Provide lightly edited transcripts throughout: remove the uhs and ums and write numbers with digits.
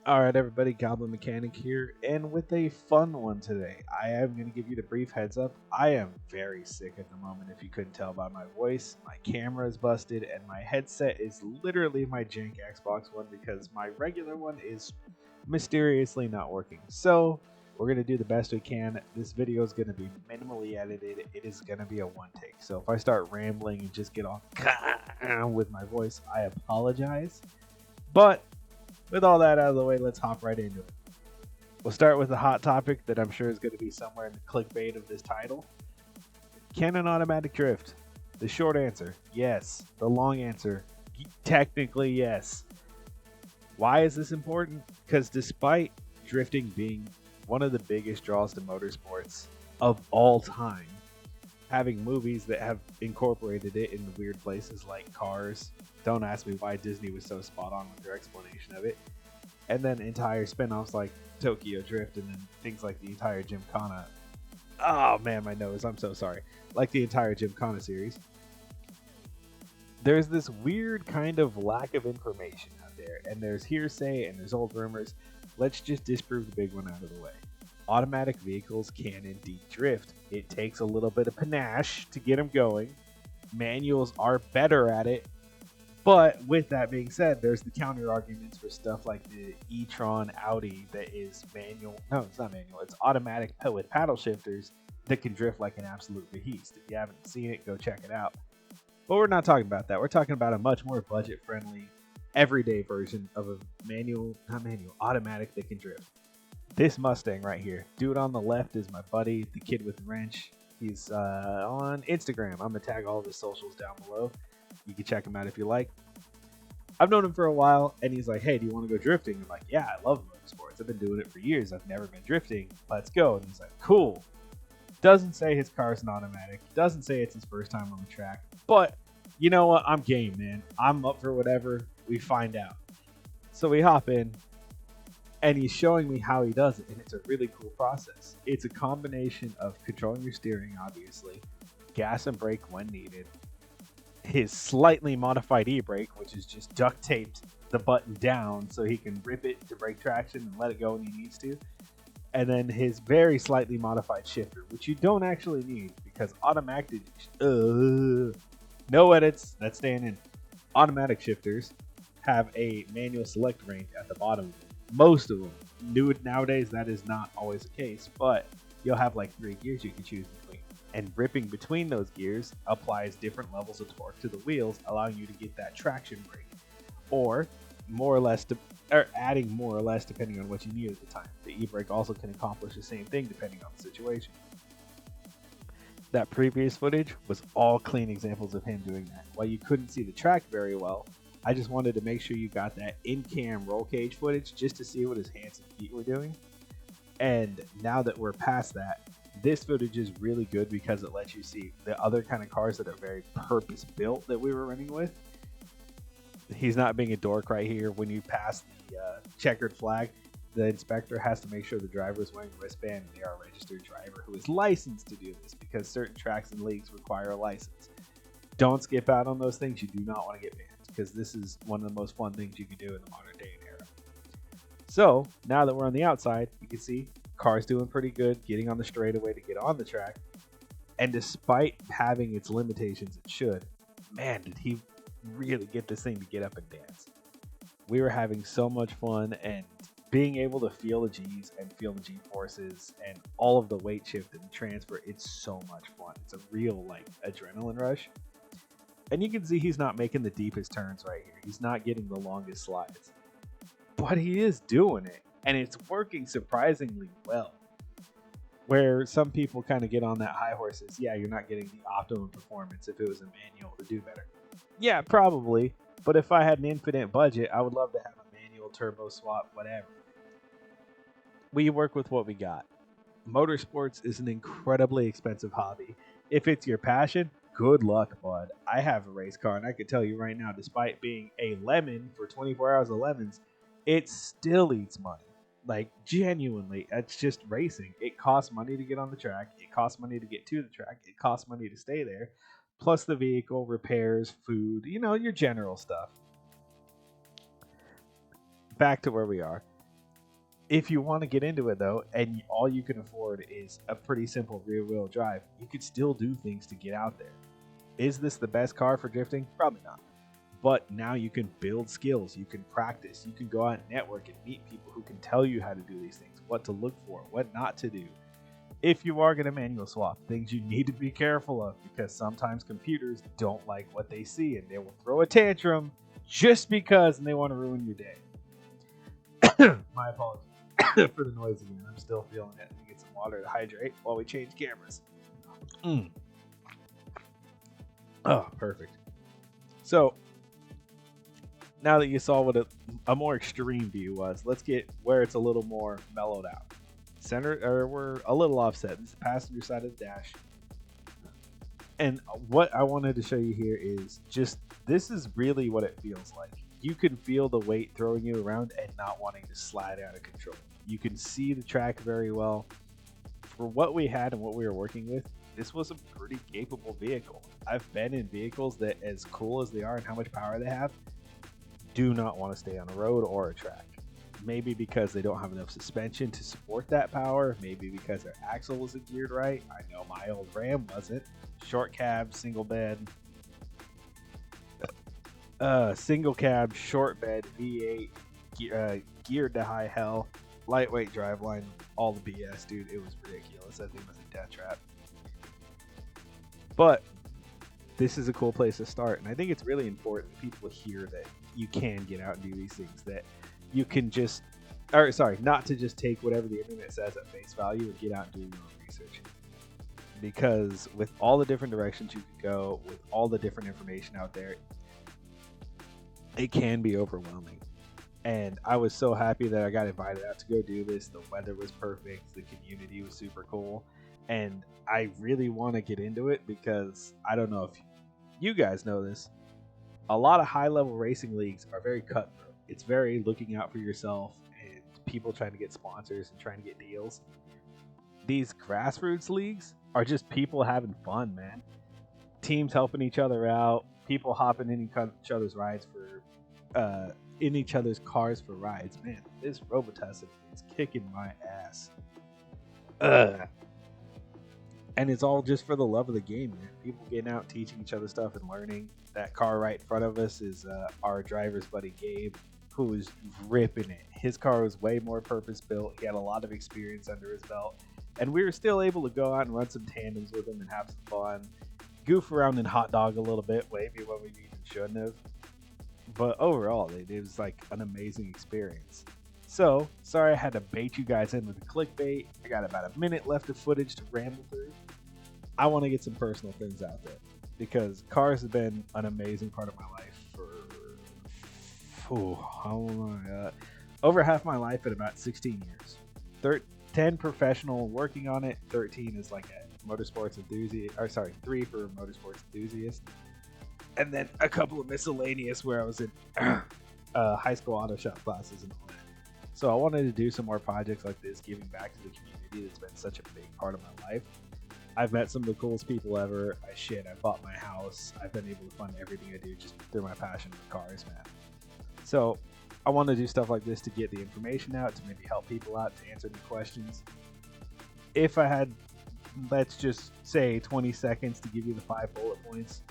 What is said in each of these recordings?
Alright, everybody, Goblin Mechanic here, and with a fun one today. I am going to give you the brief heads up. I am very sick at the moment, if you couldn't tell by my voice. My camera is busted, and my headset is literally my jank Xbox One because my regular one is mysteriously not working. So, we're going to do the best we can. This video is going to be minimally edited. It is going to be a one take. So, if I start rambling and just get all with my voice, I apologize. But with all that out of the way, let's hop right into it. We'll start with a hot topic that I'm sure is going to be somewhere in the clickbait of this title. Can an automatic drift? The short answer, yes. The long answer, technically yes. Why is this important? Because despite drifting being one of the biggest draws to motorsports of all time, having movies that have incorporated it in weird places like Cars. Don't ask me why Disney was so spot on with their explanation of it. And then entire spin-offs like Tokyo Drift and then things like the entire Gymkhana. Oh man, my nose, I'm so sorry. Like the entire Gymkhana series. There's this weird kind of lack of information out there, and there's hearsay and there's old rumors. Let's just disprove the big one out of the way. Automatic vehicles can indeed drift. It takes a little bit of panache to get them going. Manuals are better at it. But with that being said, there's the counter arguments for stuff like the e-tron Audi that is manual. No, it's not manual. It's automatic with paddle shifters that can drift like an absolute beast. If you haven't seen it, go check it out. But we're not talking about that. We're talking about a much more budget-friendly, everyday version of a automatic that can drift. This Mustang right here. Dude on the left is my buddy, the kid with the wrench. He's on Instagram. I'm going to tag all of his socials down below. You can check him out if you like. I've known him for a while, and he's like, hey, do you want to go drifting? I'm like, yeah, I love motorsports. I've been doing it for years. I've never been drifting. Let's go. And he's like, cool. Doesn't say his car's an automatic. Doesn't say it's his first time on the track. But you know what? I'm game, man. I'm up for whatever. We find out. So we hop in, and he's showing me how he does it, and it's a really cool process. It's a combination of controlling your steering, obviously, gas and brake when needed, his slightly modified e-brake, which is just duct taped the button down so he can rip it to brake traction and let it go when he needs to, and then his very slightly modified shifter, which you don't actually need because automatic, no edits, that's staying in. Automatic shifters have a manual select range at the bottom. Most of them. Nowadays, that is not always the case, but you'll have like 3 gears you can choose between. And ripping between those gears applies different levels of torque to the wheels, allowing you to get that traction brake. Or more or less, adding more or less depending on what you need at the time. The e-brake also can accomplish the same thing depending on the situation. That previous footage was all clean examples of him doing that. While you couldn't see the track very well, I just wanted to make sure you got that in-cam roll cage footage just to see what his hands and feet were doing. And now that we're past that, this footage is really good because it lets you see the other kind of cars that are very purpose-built that we were running with. He's not being a dork right here. When you pass the checkered flag, the inspector has to make sure the driver is wearing a wristband and they are a registered driver who is licensed to do this because certain tracks and leagues require a license. Don't skip out on those things. You do not want to get banned because this is one of the most fun things you can do in the modern day and era. So now that we're on the outside, you can see car's doing pretty good, getting on the straightaway to get on the track. And despite having its limitations, it should. Man, did he really get this thing to get up and dance. We were having so much fun, and being able to feel the G's and feel the G forces and all of the weight shift and the transfer, it's so much fun. It's a real like adrenaline rush. And you can see he's not making the deepest turns right here. He's not getting the longest slides. But he is doing it, and it's working surprisingly well. Where some people kind of get on that high horses, yeah, you're not getting the optimum performance if it was a manual to do better. Yeah, probably. But if I had an infinite budget, I would love to have a manual, turbo swap, whatever. We work with what we got. Motorsports is an incredibly expensive hobby. If it's your passion, good luck, bud. I have a race car, and I can tell you right now, despite being a lemon for 24 hours of lemons, it still eats money. Like, genuinely, it's just racing. It costs money to get on the track. It costs money to get to the track. It costs money to stay there. Plus the vehicle, repairs, food, your general stuff. Back to where we are. If you want to get into it though, and all you can afford is a pretty simple rear-wheel drive, you could still do things to get out there. Is this the best car for drifting? Probably not. But now you can build skills, you can practice, you can go out and network and meet people who can tell you how to do these things, what to look for, what not to do. If you are going to manual swap, things you need to be careful of, because sometimes computers don't like what they see and they will throw a tantrum just because and they want to ruin your day. My apologies for the noise again. I'm still feeling it. Let me get some water to hydrate while we change cameras. Oh, perfect. So, now that you saw what a more extreme view was, let's get where it's a little more mellowed out. We're a little offset. This is the passenger side of the dash. And what I wanted to show you here is just, this is really what it feels like. You can feel the weight throwing you around and not wanting to slide out of control. You can see the track very well. For what we had and what we were working with, this was a pretty capable vehicle. I've been in vehicles that, as cool as they are and how much power they have, do not want to stay on a road or a track. Maybe because they don't have enough suspension to support that power. Maybe because their axle wasn't geared right. I know my old Ram wasn't. Short cab, single bed. Single cab, short bed, V8, geared to high hell, lightweight driveline, all the BS, dude. It was ridiculous. That thing was a death trap. But this is a cool place to start, and I think it's really important that people hear that you can get out and do these things, that you can just, or sorry, not to just take whatever the internet says at face value and get out and do your own research. Because with all the different directions you could go, with all the different information out there, it can be overwhelming. And I was so happy that I got invited out to go do this. The weather was perfect. The community was super cool. And I really want to get into it because I don't know if you guys know this. A lot of high-level racing leagues are very cutthroat. It's very looking out for yourself and people trying to get sponsors and trying to get deals. These grassroots leagues are just people having fun, man. Teams helping each other out. People hopping in each other's rides for, in each other's cars for rides. Man, this Robitussin is kicking my ass. And it's all just for the love of the game, man. People getting out, teaching each other stuff and learning. That car right in front of us is our driver's buddy Gabe, who is ripping it. His car was way more purpose-built. He had a lot of experience under his belt. And we were still able to go out and run some tandems with him and have some fun. Goof around and hot dog a little bit, maybe when we even shouldn't have. But overall, it was like an amazing experience. So, sorry I had to bait you guys in with the clickbait. I got about a minute left of footage to ramble through. I want to get some personal things out there because cars have been an amazing part of my life for how long? Over half my life at about 16 years. 10 professional working on it. 13 is like a motorsports enthusiast. Or sorry, 3 for motorsports enthusiast, and then a couple of miscellaneous where I was in high school auto shop classes and all that. So I wanted to do some more projects like this, giving back to the community that's been such a big part of my life. I've met some of the coolest people ever. I bought my house. I've been able to fund everything I do just through my passion for cars, man. So I want to do stuff like this to get the information out, to maybe help people out, to answer any questions. If I had, let's just say 20 seconds to give you the 5 bullet points.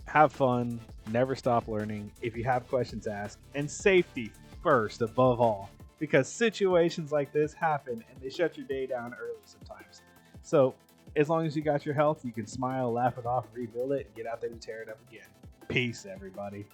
Have fun, never stop learning. If you have questions, ask, and safety first above all, because situations like this happen and they shut your day down early sometimes. So as long as you got your health, you can smile, laugh it off, rebuild it, and get out there and tear it up again. Peace, everybody.